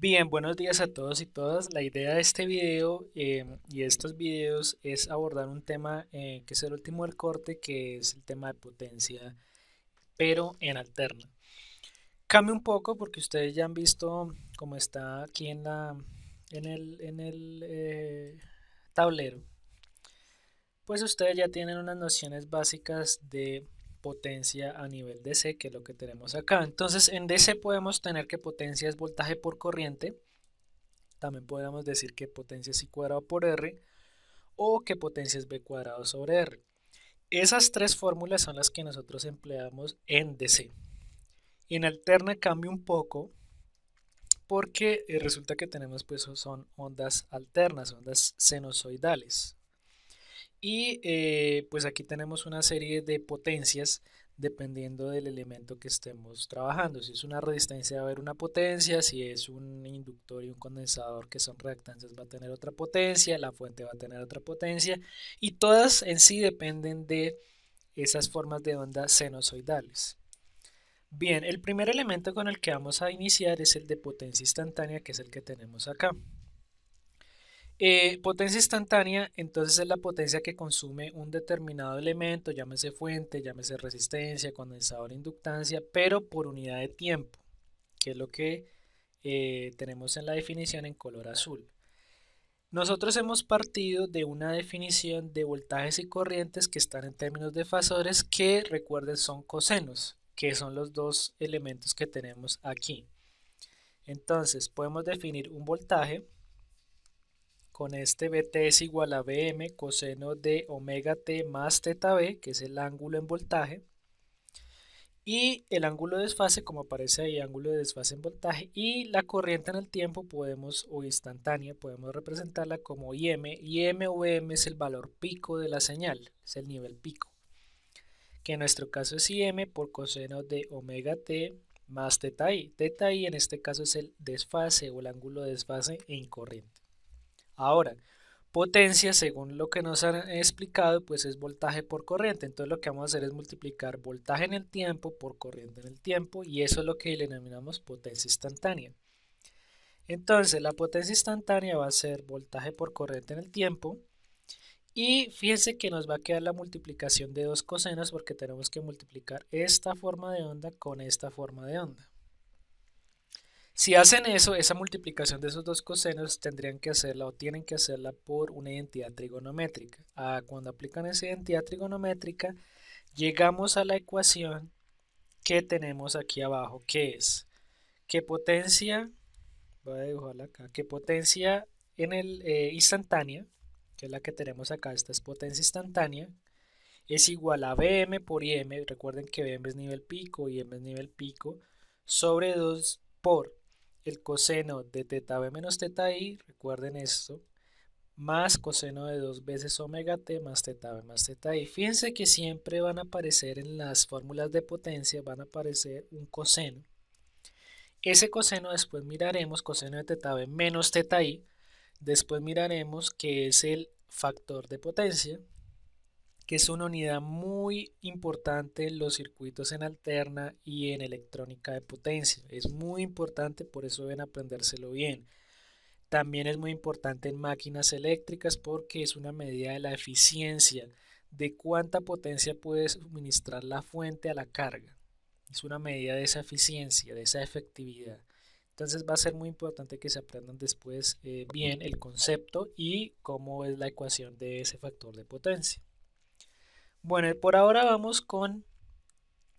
Bien, buenos días a todos y todas. La idea de este video y estos videos es abordar un tema que es el último del corte, que es el tema de potencia, pero en alterna. Cambia un poco porque ustedes ya han visto cómo está aquí en el tablero. Pues ustedes ya tienen unas nociones básicas de potencia a nivel DC, que es lo que tenemos acá. Entonces, en DC podemos tener que potencia es voltaje por corriente. También podemos decir que potencia es I cuadrado por R o que potencia es B cuadrado sobre R. Esas tres fórmulas son las que nosotros empleamos en DC. En alterna cambia un poco porque resulta que tenemos pues son ondas alternas, ondas sinusoidales. Y pues aquí tenemos una serie de potencias dependiendo del elemento que estemos trabajando. Si es una resistencia va a haber una potencia, si es un inductor y un condensador que son reactantes va a tener otra potencia, la fuente va a tener otra potencia y todas en sí dependen de esas formas de onda sinusoidales. Bien, el primer elemento con el que vamos a iniciar es el de potencia instantánea, que es el que tenemos acá. Potencia instantánea, entonces es la potencia que consume un determinado elemento, llámese fuente, llámese resistencia, condensador, inductancia, pero por unidad de tiempo, que es lo que tenemos en la definición en color azul. Nosotros hemos partido de una definición de voltajes y corrientes que están en términos de fasores que recuerden son cosenos, que son los dos elementos que tenemos aquí. Entonces podemos definir un voltaje con este Bt es igual a Bm coseno de omega t más teta b, que es el ángulo en voltaje, y el ángulo de desfase, como aparece ahí, ángulo de desfase en voltaje, y la corriente en el tiempo podemos, o instantánea, podemos representarla como Im. Im o Vm es el valor pico de la señal, es el nivel pico, que en nuestro caso es Im por coseno de omega t más teta i. Teta i en este caso es el desfase o el ángulo de desfase en corriente. Ahora, potencia, según lo que nos han explicado, pues es voltaje por corriente. Entonces lo que vamos a hacer es multiplicar voltaje en el tiempo por corriente en el tiempo y eso es lo que le denominamos potencia instantánea. Entonces la potencia instantánea va a ser voltaje por corriente en el tiempo y fíjense que nos va a quedar la multiplicación de dos cosenos porque tenemos que multiplicar esta forma de onda con esta forma de onda. Si hacen eso, esa multiplicación de esos dos cosenos tendrían que hacerla o tienen que hacerla por una identidad trigonométrica. Cuando aplican esa identidad trigonométrica, llegamos a la ecuación que tenemos aquí abajo, que es que potencia, voy a dibujarla acá, que potencia en el instantánea, que es la que tenemos acá, esta es potencia instantánea, es igual a Bm por Im, recuerden que Bm es nivel pico y M es nivel pico, sobre 2 por el coseno de teta b menos teta i, recuerden esto, más coseno de 2 veces omega t más teta b más teta i. Fíjense que siempre van a aparecer en las fórmulas de potencia, van a aparecer un coseno. Ese coseno después miraremos, coseno de teta b menos teta i, después miraremos que es el factor de potencia, que es una unidad muy importante en los circuitos en alterna y en electrónica de potencia. Es muy importante, por eso deben aprendérselo bien. También es muy importante en máquinas eléctricas porque es una medida de la eficiencia, de cuánta potencia puede suministrar la fuente a la carga. Es una medida de esa eficiencia, de esa efectividad. Entonces va a ser muy importante que se aprendan después bien el concepto y cómo es la ecuación de ese factor de potencia. Bueno, por ahora vamos con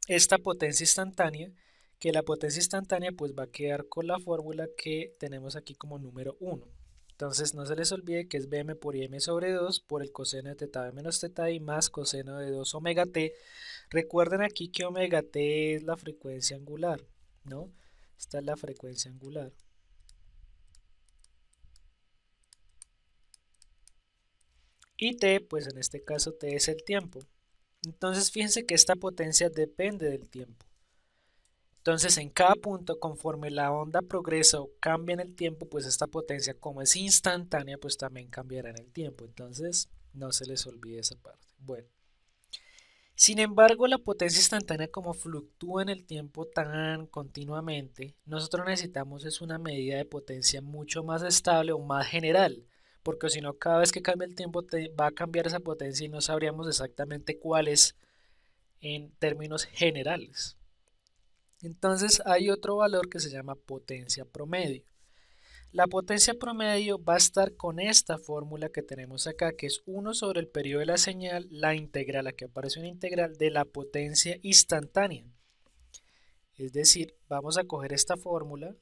esta potencia instantánea, que la potencia instantánea pues va a quedar con la fórmula que tenemos aquí como número 1. Entonces no se les olvide que es Bm por Im sobre 2 por el coseno de teta b menos teta i más coseno de 2 omega t. Recuerden aquí que omega t es la frecuencia angular, ¿no? Esta es la frecuencia angular. Y t, pues en este caso t es el tiempo. Entonces fíjense que esta potencia depende del tiempo. Entonces en cada punto, conforme la onda progresa o cambia en el tiempo, pues esta potencia como es instantánea, pues también cambiará en el tiempo. Entonces no se les olvide esa parte. Bueno, Sin embargo, la potencia instantánea como fluctúa en el tiempo tan continuamente, nosotros necesitamos es una medida de potencia mucho más estable o más general, porque si no, cada vez que cambie el tiempo va a cambiar esa potencia y no sabríamos exactamente cuál es en términos generales. Entonces hay otro valor que se llama potencia promedio. La potencia promedio va a estar con esta fórmula que tenemos acá, que es 1 sobre el periodo de la señal, la integral, aquí aparece una integral de la potencia instantánea. Es decir, vamos a coger esta fórmula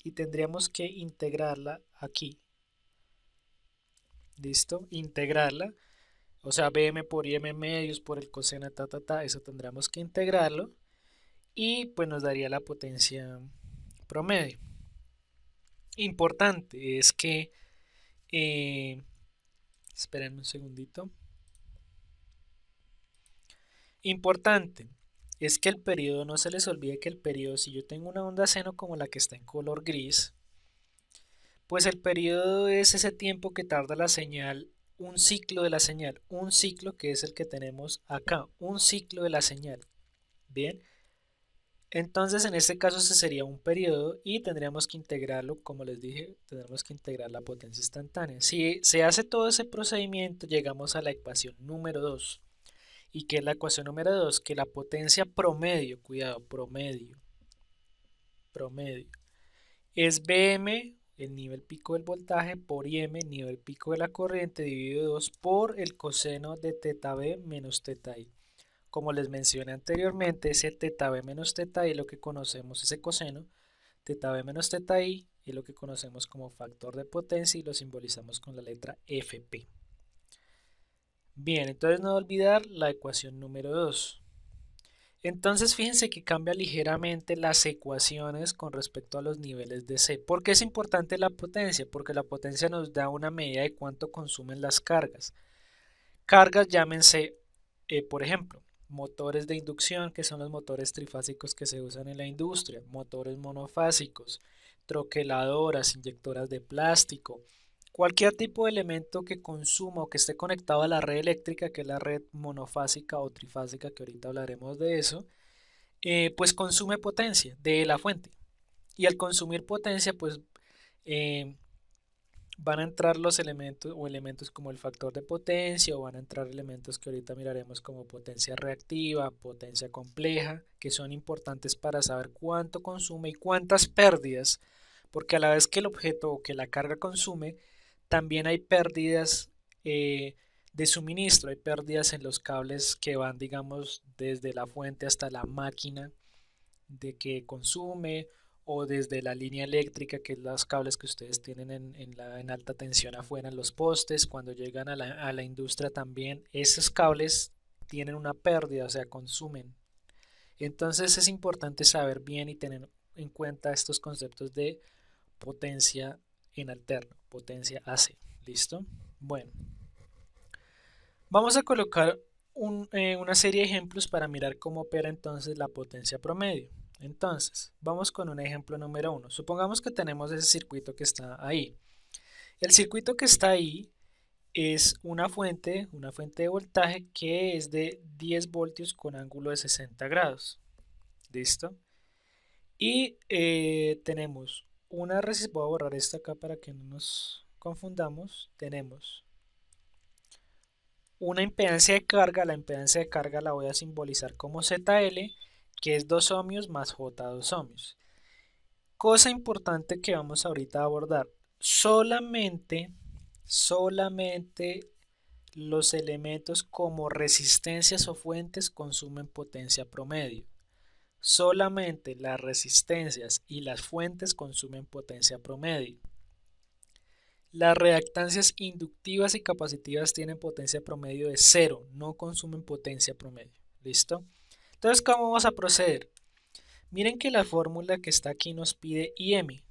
y tendríamos que integrarla aquí. ¿Listo? Integrarla. O sea, BM por IM medios por el coseno eso tendríamos que integrarlo. Y pues nos daría la potencia promedio. Importante es que esperen un segundito. Importante es que el periodo, no se les olvide que el periodo, si yo tengo una onda seno como la que está en color gris, pues el periodo es ese tiempo que tarda la señal, un ciclo de la señal, un ciclo que es el que tenemos acá, un ciclo de la señal. Bien, entonces en este caso ese sería un periodo y tendríamos que integrarlo, como les dije, tendremos que integrar la potencia instantánea. Si se hace todo ese procedimiento, llegamos a la ecuación número 2. ¿Y qué es la ecuación número 2? Que la potencia promedio, cuidado, promedio, es Bm, el nivel pico del voltaje, por Im, nivel pico de la corriente, dividido 2 por el coseno de teta B menos teta I. Como les mencioné anteriormente, ese teta B menos teta I es lo que conocemos, ese coseno, teta B menos teta I es lo que conocemos como factor de potencia y lo simbolizamos con la letra Fp. Bien, entonces no olvidar la ecuación número 2. Entonces fíjense que cambia ligeramente las ecuaciones con respecto a los niveles de C. ¿Por qué es importante la potencia? Porque la potencia nos da una medida de cuánto consumen las cargas. Cargas llámense, por ejemplo, motores de inducción, que son los motores trifásicos que se usan en la industria, motores monofásicos, troqueladoras, inyectoras de plástico, cualquier tipo de elemento que consuma o que esté conectado a la red eléctrica, que es la red monofásica o trifásica, que ahorita hablaremos de eso, pues consume potencia de la fuente. Y al consumir potencia, pues eh, van a entrar los elementos o elementos como el factor de potencia, o van a entrar elementos que ahorita miraremos como potencia reactiva, potencia compleja, que son importantes para saber cuánto consume y cuántas pérdidas, porque a la vez que el objeto o que la carga consume, también hay pérdidas de suministro, hay pérdidas en los cables que van, digamos, desde la fuente hasta la máquina de que consume, o desde la línea eléctrica, que es los cables que ustedes tienen en alta tensión afuera en los postes, cuando llegan a la industria también, esos cables tienen una pérdida, o sea, consumen. Entonces es importante saber bien y tener en cuenta estos conceptos de potencia en alterno, potencia AC. ¿Listo? Bueno, vamos a colocar una serie de ejemplos para mirar cómo opera entonces la potencia promedio. Entonces, vamos con un ejemplo número 1. Supongamos que tenemos ese circuito que está ahí. El circuito que está ahí es una fuente de voltaje que es de 10 voltios con ángulo de 60 grados. ¿Listo? Y tenemos una resistencia, voy a borrar esta acá para que no nos confundamos. Tenemos una impedancia de carga, la impedancia de carga la voy a simbolizar como ZL, que es 2 ohmios más J2 ohmios. Cosa importante que vamos ahorita a abordar, solamente los elementos como resistencias o fuentes consumen potencia promedio. Solamente las resistencias y las fuentes consumen potencia promedio. Las reactancias inductivas y capacitivas tienen potencia promedio de 0, no consumen potencia promedio. ¿Listo? Entonces, ¿cómo vamos a proceder? Miren que la fórmula que está aquí nos pide IM.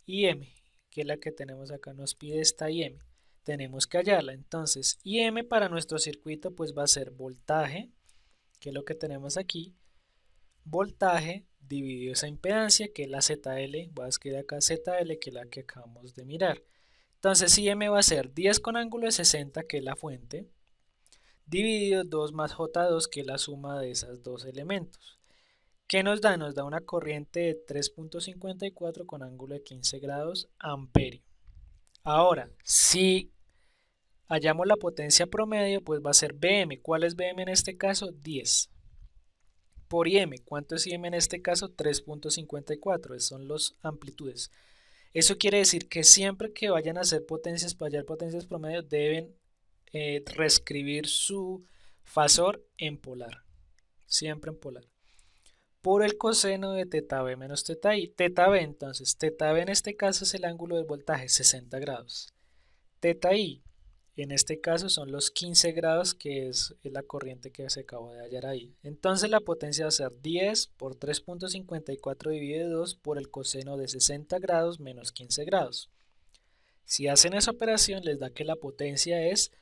IM, que es la que tenemos acá, nos pide esta IM. Tenemos que hallarla. Entonces, IM para nuestro circuito pues va a ser voltaje, que es lo que tenemos aquí. Voltaje dividido esa impedancia, que es la ZL. Voy a escribir acá ZL, que es la que acabamos de mirar. Entonces IM va a ser 10 con ángulo de 60, que es la fuente, dividido 2 más J2, que es la suma de esos dos elementos. ¿Qué nos da? Nos da una corriente de 3.54 con ángulo de 15 grados amperio. Ahora, si hallamos la potencia promedio, pues va a ser Bm. ¿Cuál es Bm en este caso? 10. Por Im. ¿Cuánto es Im en este caso? 3.54. Esas son las amplitudes. Eso quiere decir que siempre que vayan a hacer potencias, para hallar potencias promedio, deben reescribir su fasor en polar. Siempre en polar. Por el coseno de teta b menos teta i. Teta b, entonces, teta b en este caso es el ángulo del voltaje, 60 grados. Teta i, en este caso son los 15 grados, que es la corriente que se acabó de hallar ahí. Entonces la potencia va a ser 10 por 3.54 dividido 2 por el coseno de 60 grados menos 15 grados. Si hacen esa operación, les da que la potencia es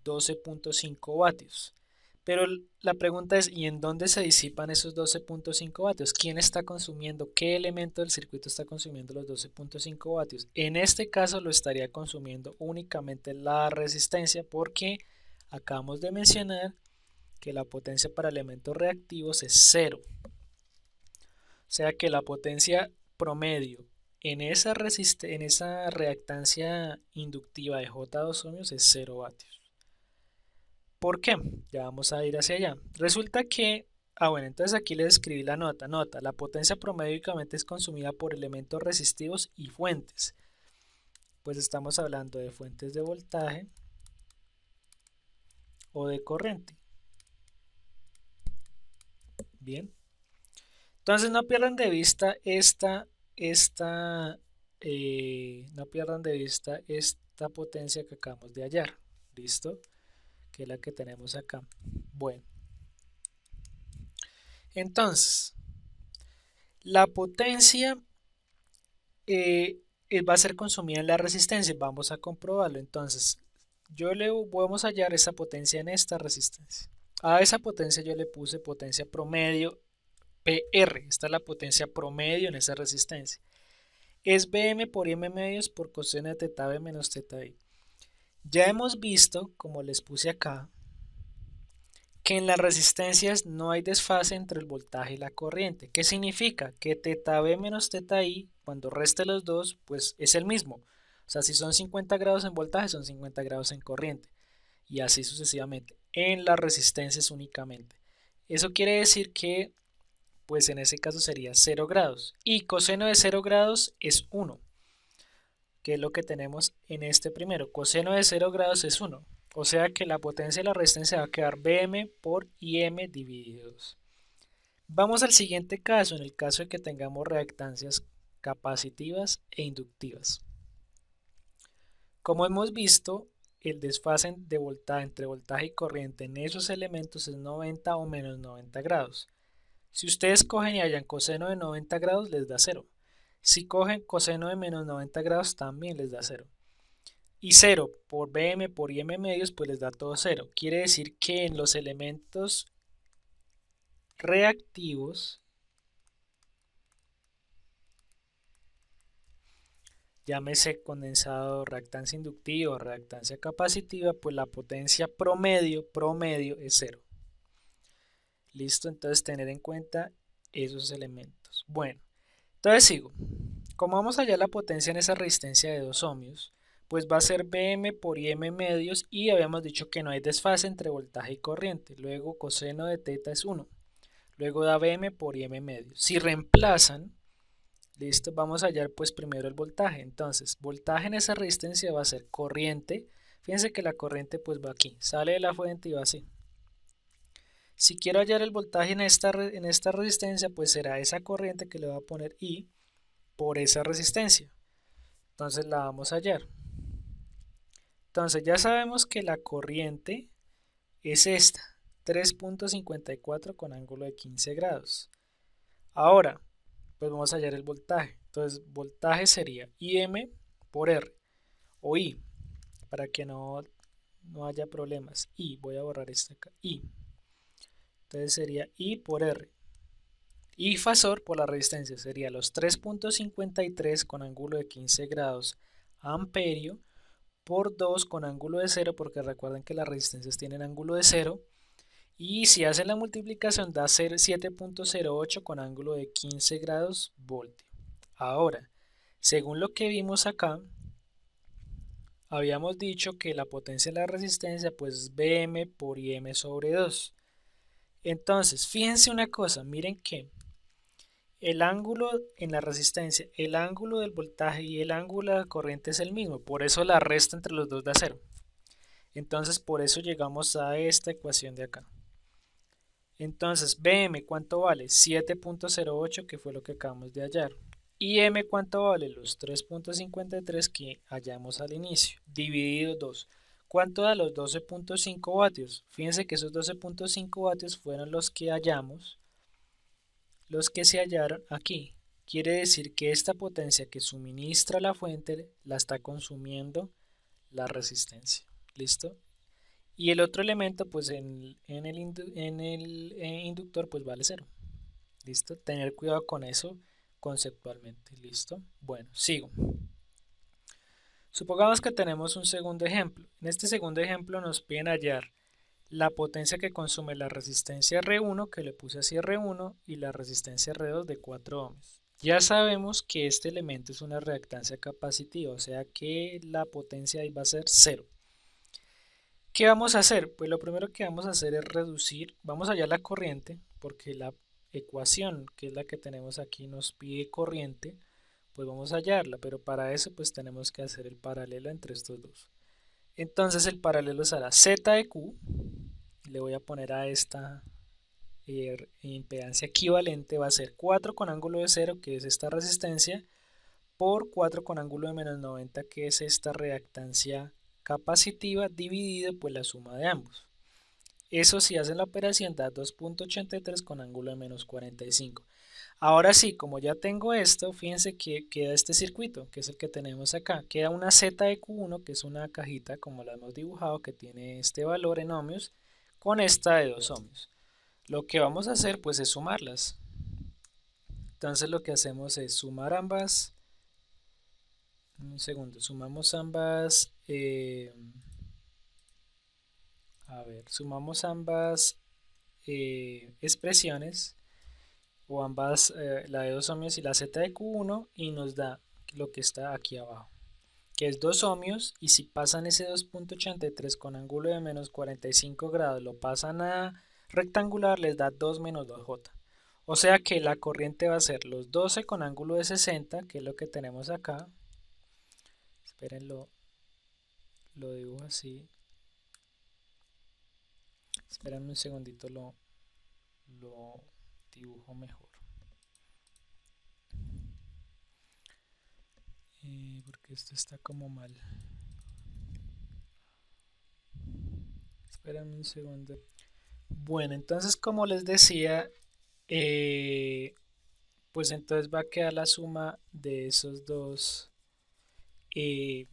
12.5 vatios. Pero la pregunta es, ¿y en dónde se disipan esos 12.5 vatios? ¿Quién está consumiendo? ¿Qué elemento del circuito está consumiendo los 12.5 vatios? En este caso lo estaría consumiendo únicamente la resistencia, porque acabamos de mencionar que la potencia para elementos reactivos es 0. O sea que la potencia promedio en esa reactancia inductiva de J2 ohmios es 0 vatios. ¿Por qué? Ya vamos a ir hacia allá. Resulta que, bueno, entonces aquí les escribí la nota. Nota, la potencia promedio únicamente es consumida por elementos resistivos y fuentes. Pues estamos hablando de fuentes de voltaje o de corriente. Bien. Entonces no pierdan de vista no pierdan de vista esta potencia que acabamos de hallar. ¿Listo? Que es la que tenemos acá. Bueno. Entonces, la potencia va a ser consumida en la resistencia. Vamos a comprobarlo. Entonces, vamos a hallar esa potencia en esta resistencia. A esa potencia yo le puse potencia promedio PR. Esta es la potencia promedio en esa resistencia. Es Bm por Im medios por coseno de teta b menos teta i. Ya hemos visto, como les puse acá, que en las resistencias no hay desfase entre el voltaje y la corriente. ¿Qué significa? Que teta b menos teta i, cuando reste los dos, pues es el mismo. O sea, si son 50 grados en voltaje, son 50 grados en corriente. Y así sucesivamente. En las resistencias únicamente. Eso quiere decir que, pues en ese caso sería 0 grados. Y coseno de 0 grados es 1. Que es lo que tenemos en este primero. Coseno de 0 grados es 1. O sea que la potencia de la resistencia va a quedar Bm por Im dividido 2. Vamos al siguiente caso, en el caso de que tengamos reactancias capacitivas e inductivas. Como hemos visto, el desfase de voltaje entre voltaje y corriente en esos elementos es 90 o menos 90 grados. Si ustedes cogen y hallan coseno de 90 grados, les da 0. Si cogen coseno de menos 90 grados, también les da 0. Y 0 por Bm por Im medios, pues les da todo 0. Quiere decir que en los elementos reactivos, llámese condensado, reactancia inductiva o reactancia capacitiva, pues la potencia promedio es 0. Listo, entonces tener en cuenta esos elementos. Bueno, entonces sigo. Como vamos a hallar la potencia en esa resistencia de 2 ohmios, pues va a ser Bm por Im medios, y habíamos dicho que no hay desfase entre voltaje y corriente. Luego coseno de teta es 1. Luego da Bm por Im medios. Si reemplazan, listo, vamos a hallar pues primero el voltaje. Entonces, voltaje en esa resistencia va a ser corriente. Fíjense que la corriente pues va aquí, sale de la fuente y va así. Si quiero hallar el voltaje en esta resistencia, pues será esa corriente que le voy a poner I por esa resistencia. Entonces la vamos a hallar. Entonces ya sabemos que la corriente es esta, 3.54 con ángulo de 15 grados. Ahora, pues vamos a hallar el voltaje. Entonces, voltaje sería Im por R, o I, para que no haya problemas. I, voy a borrar esta acá, I. Entonces sería I por R. Y fasor por la resistencia sería los 3.53 con ángulo de 15 grados amperio por 2 con ángulo de 0, porque recuerden que las resistencias tienen ángulo de 0, y si hacen la multiplicación da 7.08 con ángulo de 15 grados voltio. Ahora, según lo que vimos acá, habíamos dicho que la potencia de la resistencia pues es Bm por Im sobre 2. Entonces, fíjense una cosa, miren que el ángulo en la resistencia, el ángulo del voltaje y el ángulo de la corriente es el mismo, por eso la resta entre los dos da 0. Entonces, por eso llegamos a esta ecuación de acá. Entonces, Bm, ¿cuánto vale? 7.08, que fue lo que acabamos de hallar. Y M, ¿cuánto vale? Los 3.53 que hallamos al inicio, dividido 2. ¿Cuánto da los 12.5 vatios? Fíjense que esos 12.5 vatios fueron los que hallamos, los que se hallaron aquí. Quiere decir que esta potencia que suministra la fuente la está consumiendo la resistencia. ¿Listo? Y el otro elemento, pues en el inductor, pues vale 0. ¿Listo? Tener cuidado con eso conceptualmente. ¿Listo? Bueno, sigo. Supongamos que tenemos un segundo ejemplo. En este segundo ejemplo nos piden hallar la potencia que consume la resistencia R1, que le puse así R1, y la resistencia R2 de 4 ohms. Ya sabemos que este elemento es una reactancia capacitiva, o sea que la potencia ahí va a ser 0. ¿Qué vamos a hacer? Pues lo primero que vamos a hacer es reducir, vamos a hallar la corriente, porque la ecuación, que es la que tenemos aquí, nos pide corriente, pues vamos a hallarla, pero para eso pues tenemos que hacer el paralelo entre estos dos. Entonces el paralelo será Z de Q, le voy a poner a esta impedancia equivalente, va a ser 4 con ángulo de 0, que es esta resistencia, por 4 con ángulo de menos 90, que es esta reactancia capacitiva, dividido pues la suma de ambos. Eso si hacen la operación da 2.83 con ángulo de menos 45. Ahora sí, como ya tengo esto, fíjense que queda este circuito, que es el que tenemos acá. Queda una Z de Q1, que es una cajita como la hemos dibujado, que tiene este valor en ohmios, con esta de 2 ohmios. Lo que vamos a hacer pues es sumarlas. Entonces lo que hacemos es sumar ambas. Un segundo, sumamos ambas. Sumamos ambas expresiones, o ambas, la de 2 ohmios y la Z de Q1, y nos da lo que está aquí abajo, que es 2 ohmios, y si pasan ese 2.83 con ángulo de menos 45 grados, lo pasan a rectangular, les da 2 menos 2J. O sea que la corriente va a ser los 12 con ángulo de 60, que es lo que tenemos acá. Espérenlo, lo dibujo así. Espérenme un segundito, lo dibujo mejor. Porque esto está como mal. Espérenme un segundo. Bueno, entonces como les decía, pues entonces va a quedar la suma de esos dos, de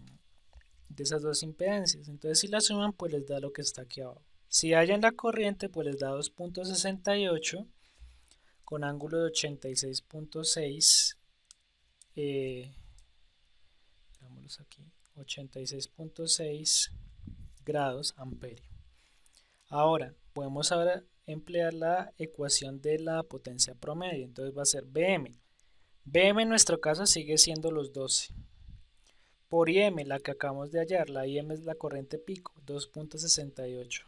esas dos impedancias. Entonces si la suman, pues les da lo que está aquí abajo. Si hallan la corriente, pues les da 2.68 con ángulo de 86.6, veámoslos aquí, 86.6 grados amperio. Ahora, podemos ahora emplear la ecuación de la potencia promedio. Entonces va a ser Bm. Bm en nuestro caso sigue siendo los 12. Por Im, la que acabamos de hallar, la Im es la corriente pico, 2.68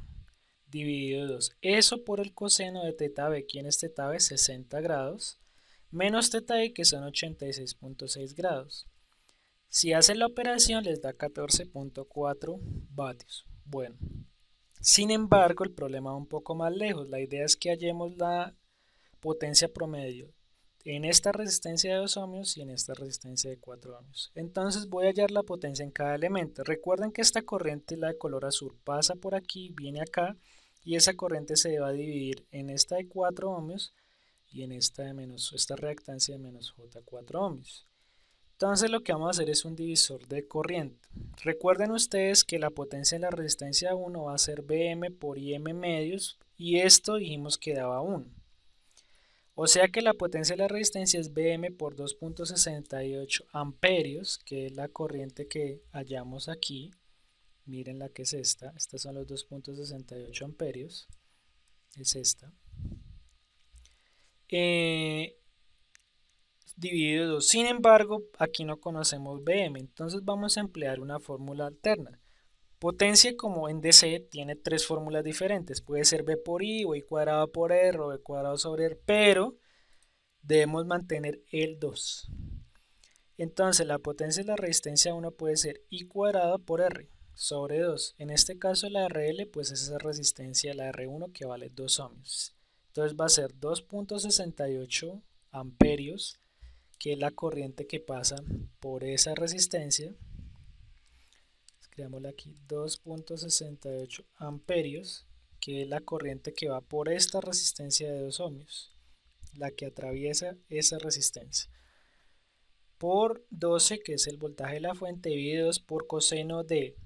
dividido 2. Eso por el coseno de teta b, ¿quién es teta b? 60 grados, menos teta i, que son 86.6 grados. Si hacen la operación les da 14.4 vatios. Bueno, sin embargo el problema va un poco más lejos. La idea es que hallemos la potencia promedio en esta resistencia de 2 ohmios y en esta resistencia de 4 ohmios. Entonces voy a hallar la potencia en cada elemento. Recuerden que esta corriente, la de color azul, pasa por aquí, viene acá, y esa corriente se va a dividir en esta de 4 ohmios y en esta de esta reactancia de menos J4 ohmios. Entonces lo que vamos a hacer es un divisor de corriente. Recuerden ustedes que la potencia de la resistencia 1 va a ser Bm por Im medios, y esto dijimos que daba 1. O sea que la potencia de la resistencia es Bm por 2.68 amperios, que es la corriente que hallamos aquí. miren la que es esta, estas son los 2.68 amperios, es esta, dividido 2. Sin embargo, aquí no conocemos Bm, entonces vamos a emplear una fórmula alterna. Potencia, como en DC, tiene tres fórmulas diferentes. Puede ser B por I, o I cuadrado por R, o B cuadrado sobre R, pero debemos mantener el 2. Entonces, la potencia de la resistencia 1 puede ser I cuadrado por R sobre 2. En este caso, la RL, pues es esa resistencia, la R1, que vale 2 ohmios. Entonces, va a ser 2.68 amperios, que es la corriente que pasa por esa resistencia. Escribámosla aquí, 2.68 amperios, que es la corriente que va por esta resistencia de 2 ohmios, la que atraviesa esa resistencia, por 12, que es el voltaje de la fuente, dividido por coseno de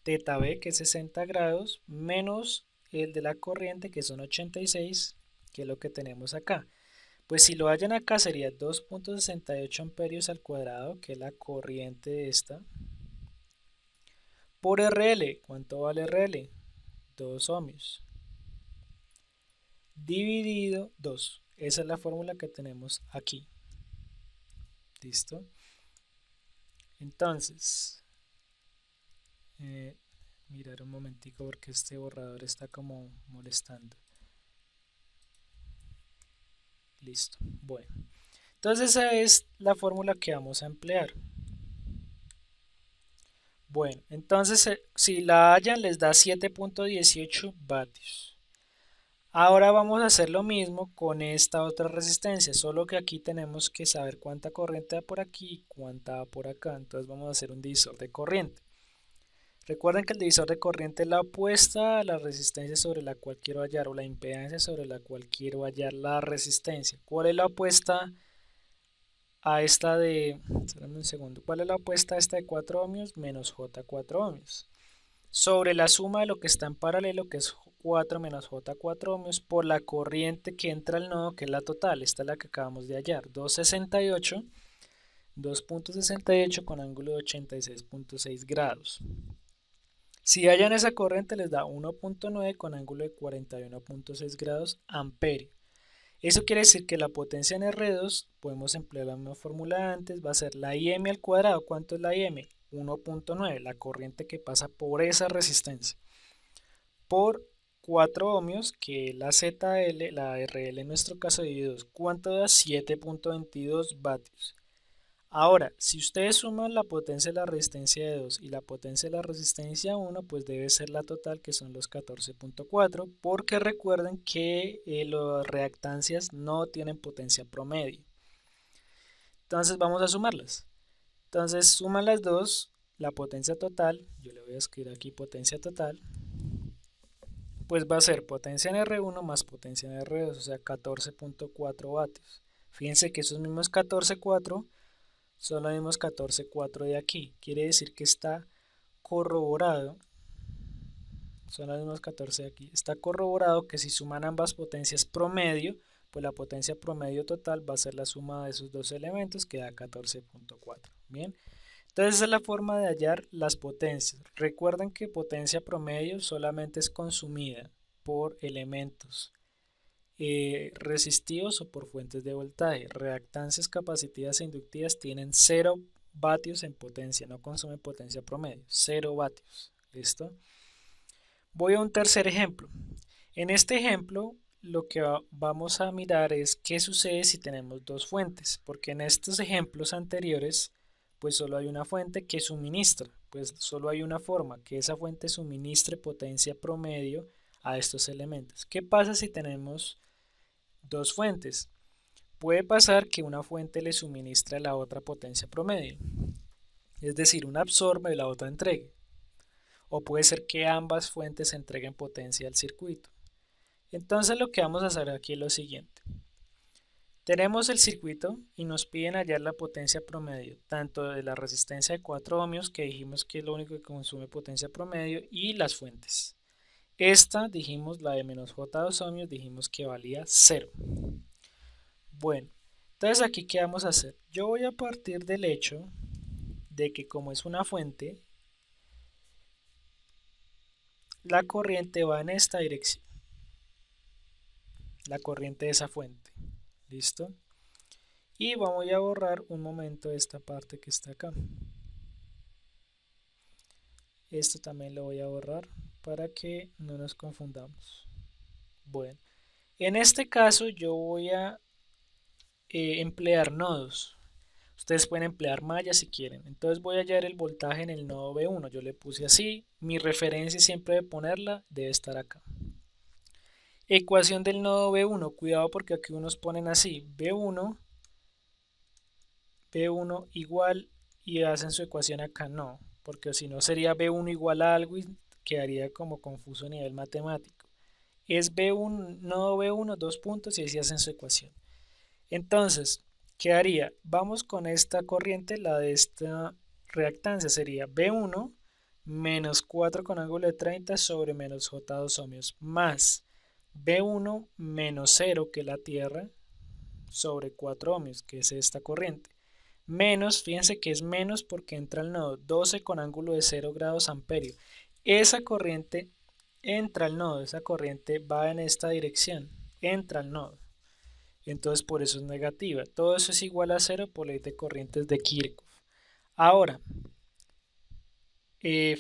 teta B, que es 60 grados, menos el de la corriente, que son 86, que es lo que tenemos acá. Pues si lo hallan acá sería 2.68 amperios al cuadrado, que es la corriente de esta, por RL. ¿Cuánto vale RL? 2 ohmios. Dividido 2. Esa es la fórmula que tenemos aquí. ¿Listo? Entonces, mirar un momentico porque este borrador está como molestando. Listo. Bueno. Entonces esa es la fórmula que vamos a emplear. Bueno, entonces si la hallan les da 7.18 vatios. Ahora vamos a hacer lo mismo con esta otra resistencia, solo que aquí tenemos que saber cuánta corriente va por aquí y cuánta va por acá. Entonces vamos a hacer un divisor de corriente. Recuerden que el divisor de corriente es la opuesta a la resistencia sobre la cual quiero hallar, o la impedancia sobre la cual quiero hallar la resistencia. ¿Cuál es la opuesta a esta de... Espérame un segundo. ¿Cuál es la opuesta a esta de 4 ohmios? Menos J 4 ohmios. Sobre la suma de lo que está en paralelo, que es 4 menos J 4 ohmios, por la corriente que entra al nodo, que es la total. Esta es la que acabamos de hallar. 2.68 con ángulo de 86.6 grados. Si hallan esa corriente les da 1.9 con ángulo de 41.6 grados amperios. Eso quiere decir que la potencia en R2, podemos emplear la misma fórmula de antes, va a ser la IM al cuadrado. ¿Cuánto es la IM? 1.9, la corriente que pasa por esa resistencia, por 4 ohmios, que es la ZL, la RL en nuestro caso dividido 2. ¿Cuánto da? 7.22 vatios. Ahora, si ustedes suman la potencia de la resistencia de 2 y la potencia de la resistencia 1, pues debe ser la total, que son los 14.4, porque recuerden que las reactancias no tienen potencia promedio. Entonces vamos a sumarlas. Entonces suman las dos, la potencia total, yo le voy a escribir aquí potencia total, pues va a ser potencia en R1 más potencia en R2, o sea 14.4 vatios. Fíjense que esos mismos 14.4 son los mismos 14.4 de aquí. Quiere decir que está corroborado, son los mismos 14 de aquí, está corroborado que si suman ambas potencias promedio, pues la potencia promedio total va a ser la suma de esos dos elementos, que da 14.4. Bien, entonces esa es la forma de hallar las potencias. Recuerden que potencia promedio solamente es consumida por elementos resistivos o por fuentes de voltaje. Reactancias capacitivas e inductivas tienen 0 vatios en potencia, no consumen potencia promedio, 0 vatios. ¿Listo? Voy a un tercer ejemplo. En este ejemplo, lo que vamos a mirar es qué sucede si tenemos dos fuentes, porque en estos ejemplos anteriores, pues solo hay una fuente que suministra, pues solo hay una forma, que esa fuente suministre potencia promedio a estos elementos. ¿Qué pasa si tenemos dos fuentes? Puede pasar que una fuente le suministre a la otra potencia promedio, es decir, una absorbe y la otra entregue, o puede ser que ambas fuentes entreguen potencia al circuito. Entonces lo que vamos a hacer aquí es lo siguiente. Tenemos el circuito y nos piden hallar la potencia promedio, tanto de la resistencia de 4 ohmios, que dijimos que es lo único que consume potencia promedio, y las fuentes. Esta, dijimos, la de menos J2 ohmios, dijimos que valía 0. Bueno, entonces aquí ¿qué vamos a hacer? Yo voy a partir del hecho de que como es una fuente, la corriente va en esta dirección, la corriente de esa fuente. ¿Listo? Y vamos a borrar un momento esta parte que está acá. Esto también lo voy a borrar para que no nos confundamos. Bueno, en este caso yo voy a emplear nodos. Ustedes pueden emplear mallas si quieren. Entonces voy a hallar el voltaje en el nodo B1. Yo le puse así. Mi referencia siempre de ponerla debe estar acá. Ecuación del nodo B1. Cuidado porque aquí unos ponen así. B1 igual y hacen su ecuación acá. No, porque si no sería B1 igual a algo y quedaría como confuso a nivel matemático. Es B1, nodo B1, dos puntos y así hacen su ecuación. Entonces, ¿qué haría? Vamos con esta corriente, la de esta reactancia sería B1 menos 4 con ángulo de 30 sobre menos J2 ohmios más B1 menos 0, que es la tierra, sobre 4 ohmios, que es esta corriente. Menos, fíjense que es menos porque entra al nodo 12 con ángulo de 0 grados amperio. Esa corriente entra al nodo, esa corriente va en esta dirección, entra al nodo. Entonces por eso es negativa. Todo eso es igual a 0 por ley de corrientes de Kirchhoff. Ahora,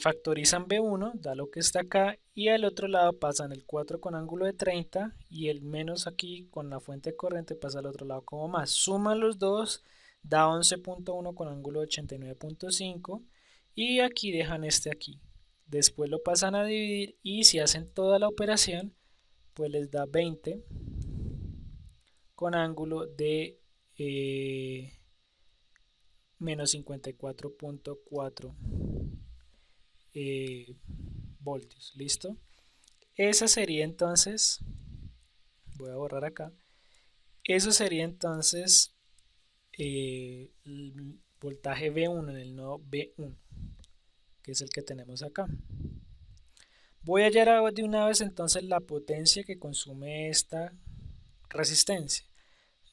factorizan B1, da lo que está acá, y al otro lado pasan el 4 con ángulo de 30 y el menos aquí con la fuente de corriente pasa al otro lado como más. Suman los dos, da 11.1 con ángulo de 89.5 y aquí dejan este aquí. Después lo pasan a dividir y si hacen toda la operación, pues les da 20 con ángulo de menos 54.4 voltios. ¿Listo? Esa sería entonces, voy a borrar acá, eso sería entonces el voltaje V1 en el nodo B1, que es el que tenemos acá. Voy a hallar de una vez entonces la potencia que consume esta resistencia.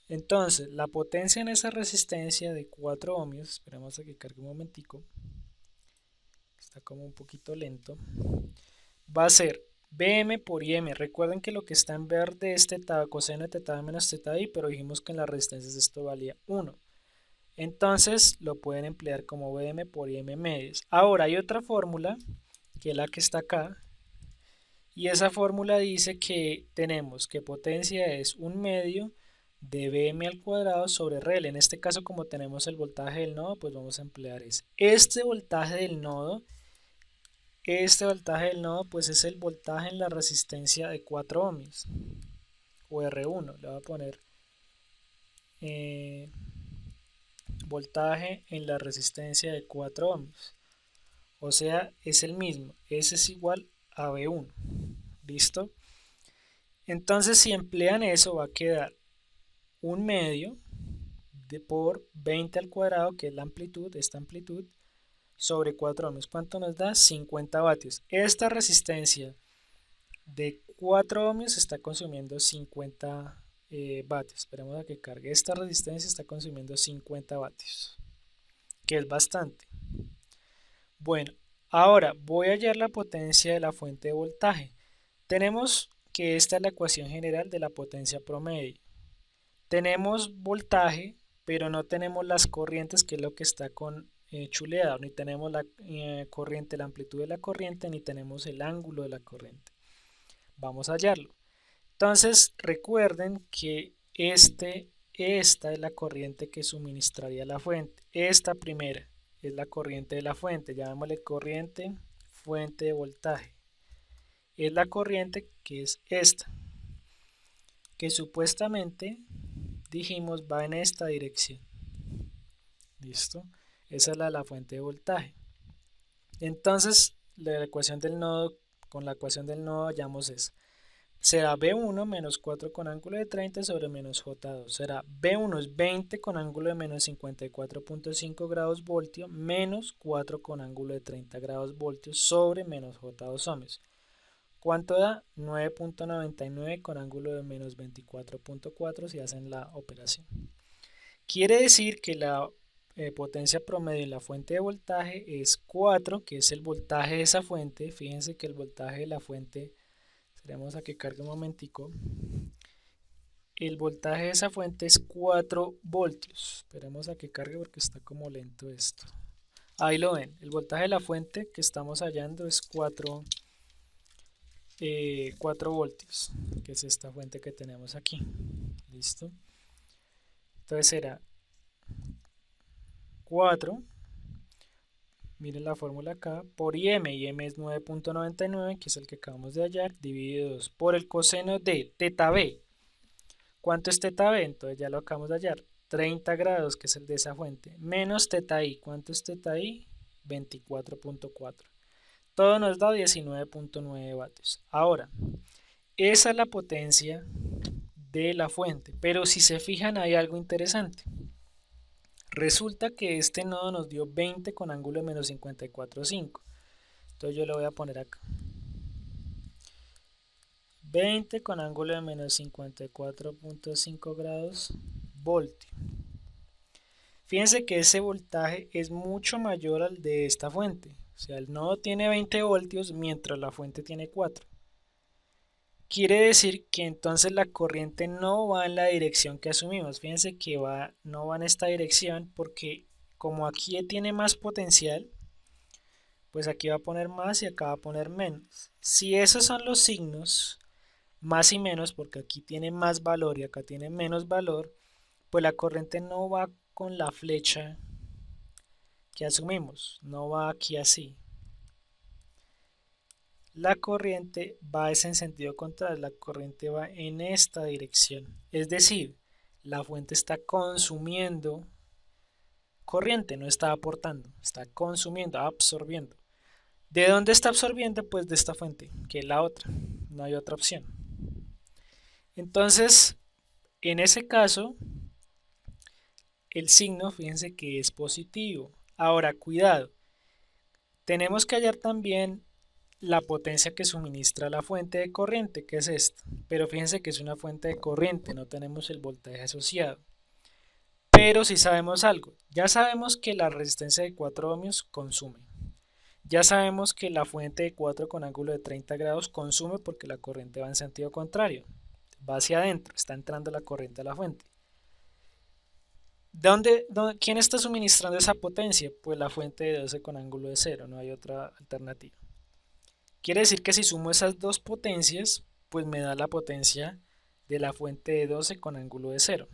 Entonces, la potencia en esa resistencia de 4 ohmios, esperemos a que cargue un momentico, está como un poquito lento, va a ser Bm por Im. Recuerden que lo que está en verde es teta, coseno de teta menos teta i, pero dijimos que en las resistencias esto valía 1. Entonces lo pueden emplear como Bm por Im medios. Ahora hay otra fórmula, que es la que está acá, y esa fórmula dice que tenemos que potencia es 1 medio de Bm al cuadrado sobre RL. En este caso, como tenemos el voltaje del nodo, pues vamos a emplear ese. Este voltaje del nodo pues es el voltaje en la resistencia de 4 ohmios, o R1, le voy a poner voltaje en la resistencia de 4 ohmios, o sea, es el mismo, S es igual a B1, ¿listo? Entonces si emplean eso va a quedar 1 medio por 20 al cuadrado, que es la amplitud, esta amplitud, sobre 4 ohmios. ¿Cuánto nos da? 50 vatios. Esta resistencia de 4 ohmios está consumiendo 50 vatios. Esperemos a que cargue. Esta resistencia está consumiendo 50 vatios, que es bastante. Bueno, ahora voy a hallar la potencia de la fuente de voltaje. Tenemos que esta es la ecuación general de la potencia promedio. Tenemos voltaje, pero no tenemos las corrientes, que es lo que está con chuleado. Ni tenemos la corriente, la amplitud de la corriente, ni tenemos el ángulo de la corriente. Vamos a hallarlo. Entonces recuerden que esta es la corriente que suministraría la fuente. Esta primera es la corriente de la fuente. Llamémosle corriente fuente de voltaje. Es la corriente que es esta, que supuestamente dijimos va en esta dirección. ¿Listo? Esa es la fuente de voltaje. Entonces la ecuación del nodo, con la ecuación del nodo hallamos esa. Será B1 menos 4 con ángulo de 30 sobre menos J2. Será B1 es 20 con ángulo de menos 54.5 grados voltio menos 4 con ángulo de 30 grados voltios sobre menos J2 ohmios. ¿Cuánto da? 9.99 con ángulo de menos 24.4 si hacen la operación. Quiere decir que potencia promedio en la fuente de voltaje es 4, que es el voltaje de esa fuente. Fíjense que el voltaje de la fuente, esperemos a que cargue un momentico, el voltaje de esa fuente es 4 voltios. Esperemos a que cargue porque está como lento esto. Ahí lo ven, el voltaje de la fuente que estamos hallando es 4 voltios, que es esta fuente que tenemos aquí. ¿Listo? Entonces será 4, miren la fórmula acá, por IM es 9.99, que es el que acabamos de hallar, dividido 2 por el coseno de teta B. ¿Cuánto es teta B? Entonces ya lo acabamos de hallar, 30 grados, que es el de esa fuente, menos teta I. ¿Cuánto es teta I? 24.4. Todo nos da 19.9 vatios. Ahora, esa es la potencia de la fuente, pero si se fijan hay algo interesante. Resulta que este nodo nos dio 20 con ángulo de menos 54,5. Entonces yo lo voy a poner acá. 20 con ángulo de menos 54.5 grados voltio. Fíjense que ese voltaje es mucho mayor al de esta fuente. O sea, el nodo tiene 20 voltios mientras la fuente tiene 4. Quiere decir que entonces la corriente no va en la dirección que asumimos. Fíjense que no va en esta dirección porque como aquí tiene más potencial, pues aquí va a poner más y acá va a poner menos. Si esos son los signos, más y menos, porque aquí tiene más valor y acá tiene menos valor, pues la corriente no va con la flecha que asumimos, no va aquí así. La corriente va en sentido contrario, la corriente va en esta dirección. Es decir, la fuente está consumiendo corriente, no está aportando, está consumiendo, absorbiendo. ¿De dónde está absorbiendo? Pues de esta fuente, que es la otra, no hay otra opción. Entonces, en ese caso, el signo, fíjense que es positivo. Ahora, cuidado, tenemos que hallar también la potencia que suministra la fuente de corriente, que es esta. Pero fíjense que es una fuente de corriente, no tenemos el voltaje asociado. Pero si sabemos algo, ya sabemos que la resistencia de 4 ohmios consume. Ya sabemos que la fuente de 4 con ángulo de 30 grados consume porque la corriente va en sentido contrario. Va hacia adentro, está entrando la corriente a la fuente. ¿Quién está suministrando esa potencia? Pues la fuente de 12 con ángulo de 0, no hay otra alternativa. Quiere decir que si sumo esas dos potencias, pues me da la potencia de la fuente de 12 con ángulo de 0.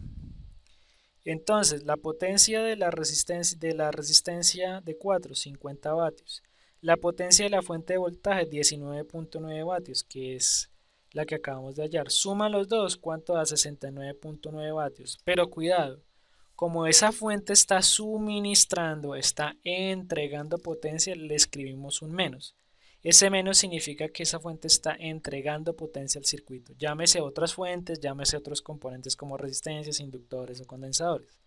Entonces, la potencia de la resistencia de 4, 50 vatios. La potencia de la fuente de voltaje, 19.9 vatios, que es la que acabamos de hallar. Suma los dos, ¿cuánto da? 69.9 vatios. Pero cuidado, como esa fuente está suministrando, está entregando potencia, le escribimos un menos. Ese menos significa que esa fuente está entregando potencia al circuito. Llámese otras fuentes, llámese otros componentes como resistencias, inductores o condensadores.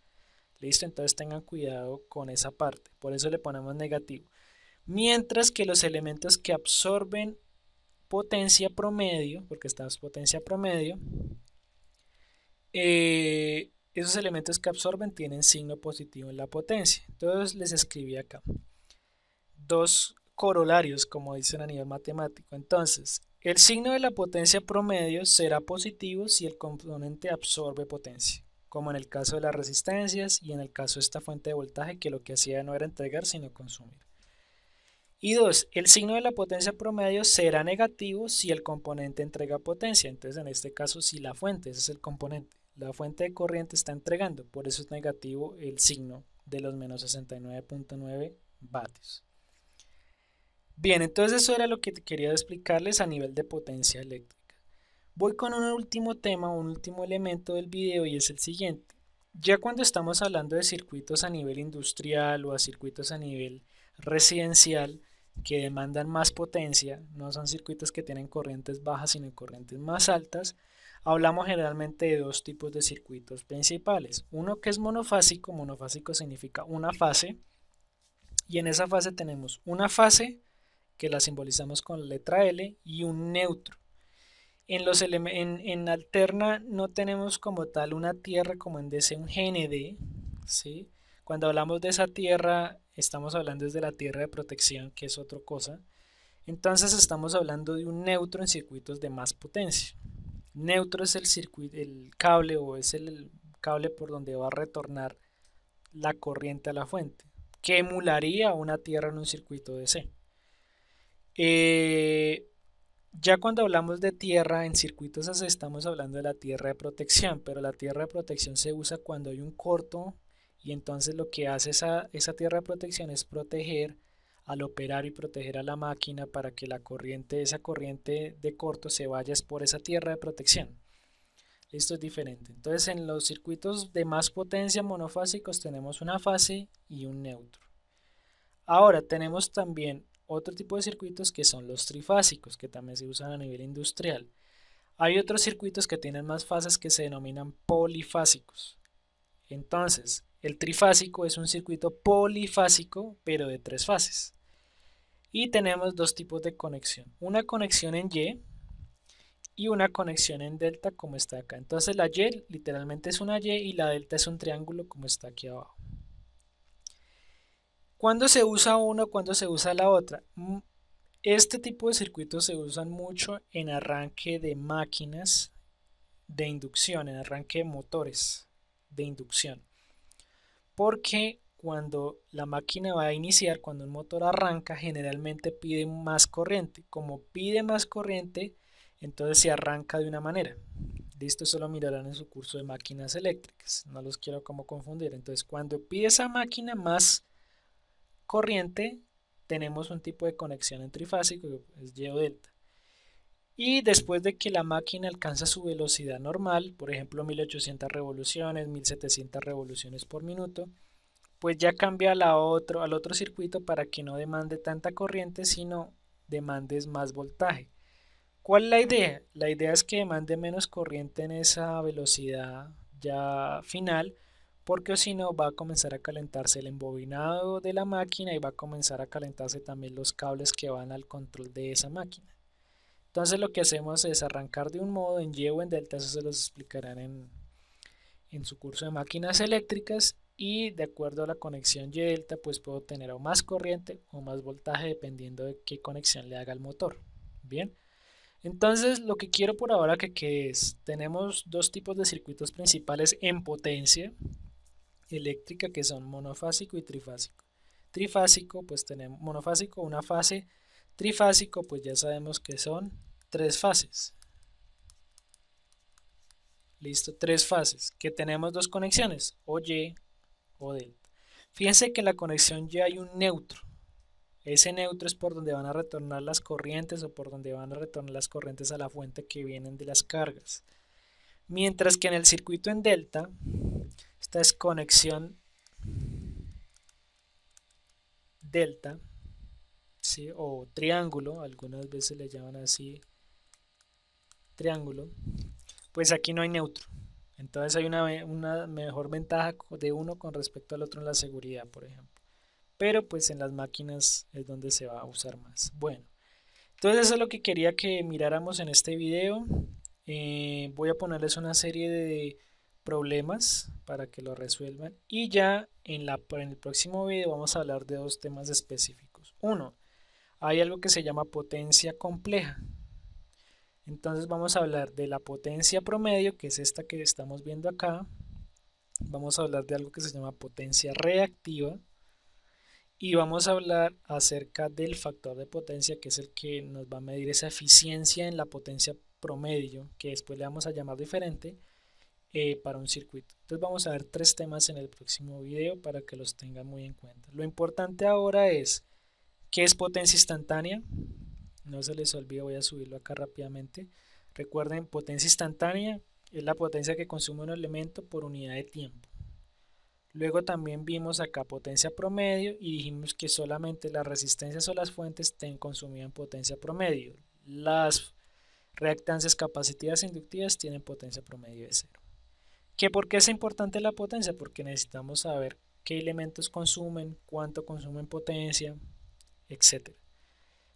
¿Listo? Entonces tengan cuidado con esa parte. Por eso le ponemos negativo. Mientras que los elementos que absorben potencia promedio, porque esta es potencia promedio, esos elementos que absorben tienen signo positivo en la potencia. Entonces les escribí acá dos corolarios, como dicen a nivel matemático. Entonces, el signo de la potencia promedio será positivo si el componente absorbe potencia, como en el caso de las resistencias y en el caso de esta fuente de voltaje, que lo que hacía no era entregar sino consumir. Y 2, el signo de la potencia promedio será negativo si el componente entrega potencia. Entonces, en este caso, si la fuente, ese es el componente, la fuente de corriente está entregando, por eso es negativo el signo de los menos 69.9 vatios. Bien, entonces eso era lo que quería explicarles a nivel de potencia eléctrica. Voy con un último tema, un último elemento del video y es el siguiente. Ya cuando estamos hablando de circuitos a nivel industrial o a circuitos a nivel residencial que demandan más potencia, no son circuitos que tienen corrientes bajas sino corrientes más altas, hablamos generalmente de dos tipos de circuitos principales. Uno que es monofásico, monofásico significa una fase, y en esa fase tenemos una fase que la simbolizamos con la letra L y un neutro. En alterna no tenemos como tal una tierra como en DC un GND, ¿sí? Cuando hablamos de esa tierra, estamos hablando desde la tierra de protección, que es otra cosa. Entonces estamos hablando de un neutro en circuitos de más potencia. Neutro es el circuito, el cable o es el cable por donde va a retornar la corriente a la fuente, que emularía una tierra en un circuito DC. Ya cuando hablamos de tierra en circuitos AC estamos hablando de la tierra de protección, pero la tierra de protección se usa cuando hay un corto y entonces lo que hace esa tierra de protección es proteger al operario y proteger a la máquina para que esa corriente de corto se vaya por esa tierra de protección. Esto es diferente. Entonces en los circuitos de más potencia monofásicos tenemos una fase y un neutro. Ahora tenemos también otro tipo de circuitos que son los trifásicos, que también se usan a nivel industrial. Hay otros circuitos que tienen más fases que se denominan polifásicos. Entonces, el trifásico es un circuito polifásico, pero de 3 fases. Y tenemos dos tipos de conexión. Una conexión en y una conexión en delta, como está acá. Entonces la Y literalmente es una Y y la delta es un triángulo, como está aquí abajo. ¿Cuándo se usa uno? ¿Cuándo se usa la otra? Este tipo de circuitos se usan mucho en arranque de máquinas de inducción, en arranque de motores de inducción. Porque cuando la máquina va a iniciar, cuando un motor arranca, generalmente pide más corriente. Como pide más corriente, entonces se arranca de una manera. Listo, eso lo mirarán en su curso de máquinas eléctricas. No los quiero como confundir. Entonces, cuando pide esa máquina más corriente, tenemos un tipo de conexión en trifásico, que es Y o delta. Y después de que la máquina alcanza su velocidad normal, por ejemplo 1800 revoluciones, 1700 revoluciones por minuto, pues ya cambia al otro circuito para que no demande tanta corriente, sino demandes más voltaje. ¿Cuál es la idea? La idea es que demande menos corriente en esa velocidad ya final, porque si no va a comenzar a calentarse el embobinado de la máquina y va a comenzar a calentarse también los cables que van al control de esa máquina. Entonces lo que hacemos es arrancar de un modo en Y o en delta, eso se los explicarán en su curso de máquinas eléctricas, y de acuerdo a la conexión Y delta pues puedo tener o más corriente o más voltaje dependiendo de qué conexión le haga al motor. Bien, entonces lo que quiero por ahora que es, tenemos dos tipos de circuitos principales en potencia eléctrica que son monofásico y trifásico. Trifásico pues tenemos monofásico una fase, trifásico pues ya sabemos que son 3 fases. Listo, 3 fases, que tenemos 2 conexiones, o Y o delta. Fíjense que en la conexión Y hay un neutro. Ese neutro es por donde van a retornar las corrientes o por donde van a retornar las corrientes a la fuente que vienen de las cargas. Mientras que en el circuito en delta, esta es conexión delta, ¿sí? O triángulo, algunas veces le llaman así triángulo, pues aquí no hay neutro. Entonces hay una mejor ventaja de uno con respecto al otro en la seguridad, por ejemplo. Pero pues en las máquinas es donde se va a usar más. Bueno, entonces eso es lo que quería que miráramos en este video. Voy a ponerles una serie de problemas para que lo resuelvan. Y ya en el próximo video vamos a hablar de 2 temas específicos. Uno, hay algo que se llama potencia compleja. Entonces vamos a hablar de la potencia promedio, que es esta que estamos viendo acá. Vamos a hablar de algo que se llama potencia reactiva. Y vamos a hablar acerca del factor de potencia, que es el que nos va a medir esa eficiencia en la potencia promedio, que después le vamos a llamar diferente, para un circuito. Entonces vamos a ver 3 temas en el próximo video para que los tengan muy en cuenta. Lo importante ahora es, ¿qué es potencia instantánea? No se les olvide, voy a subirlo acá rápidamente. Recuerden, potencia instantánea es la potencia que consume un elemento por unidad de tiempo. Luego también vimos acá potencia promedio y dijimos que solamente las resistencias o las fuentes consumían potencia promedio. Las reactancias capacitivas e inductivas tienen potencia promedio de 0. ¿Por qué es importante la potencia? Porque necesitamos saber qué elementos consumen, cuánto consumen potencia, etc.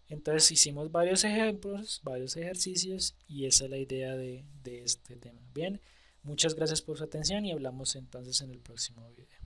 Entonces hicimos varios ejemplos, varios ejercicios y esa es la idea de este tema. Bien, muchas gracias por su atención y hablamos entonces en el próximo video.